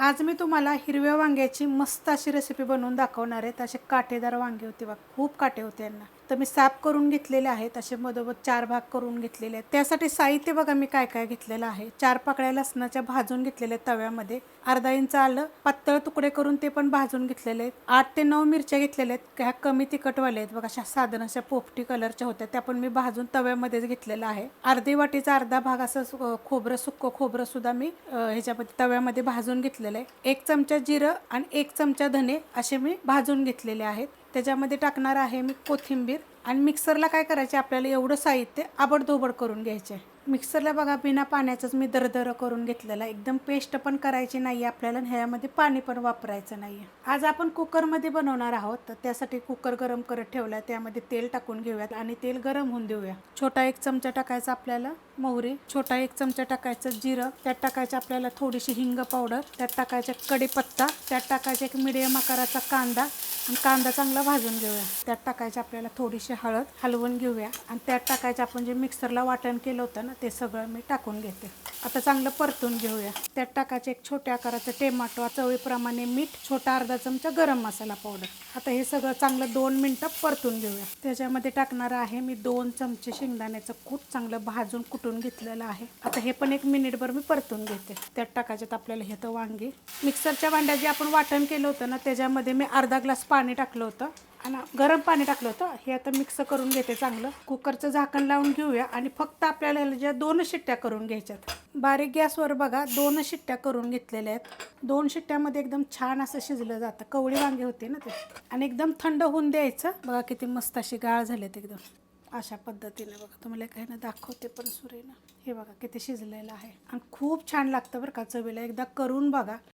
आज मी तुम्हाला हिरव्या वांग्याची मस्त अशी रेसिपी बनवून दाखवणार आहे। असे काटेदार वांगे होते बघा, खूप काटे होते यांना। तर मी साफ करून घेतलेले आहेत, असे मधोमध 4 भाग करून घेतलेले आहेत। त्यासाठी साहित्य बघा मी काय काय घेतलेलं आहे। 4 पाकळ्या लसणाच्या भाजून घेतलेल्या तव्यामध्ये, अर्धा इंच आलं पातळ तुकडे करून ते पण भाजून घेतलेले आहेत। 8 ते 9 मिरच्या घेतलेल्या आहेत, ह्या कमी तिखटवाल्या आहेत बघा, अशा साधारण अशा पोपटी कलरच्या होत्या, त्या पण मी भाजून तव्यामध्येच घेतलेला आहे। अर्धी वाटीचा अर्धा भाग असं खोबरं, सुक्क खोबरं सुद्धा मी ह्याच्यामध्ये तव्यामध्ये भाजून घेतलेलं आहे। 1 चमचा जिरं आणि 1 चमचा धने असे मी भाजून घेतलेले आहेत। त्याच्यामध्ये टाकणार आहे मी कोथिंबीर। आणि मिक्सरला काय करायचे, आपल्याला एवढं साहित्य आबडधोबड करून घ्यायचे। मिक्सरला बघा बिना पाण्याचंच मी दरदर करून घेतलेला, एकदम पेस्ट पण करायची नाही आपल्याला, ह्यामध्ये पाणी पण वापरायचं नाही। आज आपण कुकरमध्ये बनवणार आहोत, तर त्यासाठी कुकर गरम करत ठेवला, त्यामध्ये तेल टाकून घेऊयात आणि तेल गरम होऊन देऊया। छोटा 1 चमचा टाकायचा आपल्याला मोहरी, छोटा 1 चमचा टाकायचं जिरं, त्यात टाकायचं आपल्याला थोडीशी हिंग पावडर, त्यात टाकायचं कढीपत्ता, त्यात टाकायचं एक मीडियम आकाराचा कांदा आणि कांदा चांगला भाजून घेऊया। त्यात टाकायचं आपल्याला थोडीशी हळद, हलवून घेऊया आणि त्यात टाकायचं आपण जे मिक्सरला वाटण केलं होतं ना, ते सगळं मी टाकून घेते। आता चांगलं परतून घेऊया। त्यात टाकायचं एक छोट्या आकाराचं टोमॅटो, चवीप्रमाणे मीठ, छोटा अर्धा चमचा गरम मसाला पावडर। आता हे सगळं चांगलं 2 मिनिटं परतून घेऊया। त्याच्यामध्ये टाकणार आहे मी 2 चमचे शेंगदाण्याचं कूट, चांगलं भाजून कुटून घेतलेलं आहे। आता हे पण 1 मिनिटभर मी परतून घेते। त्यात टाकायचं आपल्याला हे तर वांगी, मिक्सरच्या भांड्यात जे आपण वाटण केलं होतं ना, त्याच्यामध्ये मी अर्धा ग्लास पाणी टाकलं होतं आणि गरम पाणी टाकलं होतं। हे आता मिक्स करून घेते चांगलं। कुकरचं झाकण लावून घेऊया आणि फक्त आपल्याला ज्या 2 शिट्ट्या करून घ्यायच्यात। बारीक गॅसवर बघा 2 शिट्ट्या करून घेतलेल्या आहेत। 2 शिट्ट्यामध्ये एकदम छान असं शिजलं जातं। कवळी वांगे होते ना ते, आणि एकदम थंड होऊन द्यायचं। बघा किती मस्त अशी गाळ झालेत एकदम, अशा पद्धतीने बघा। तुम्हाला काही ना दाखवते पण सुरेनं, हे बघा किती शिजलेलं आहे आणि खूप छान लागतं बरं का चवीला, एकदा करून बघा।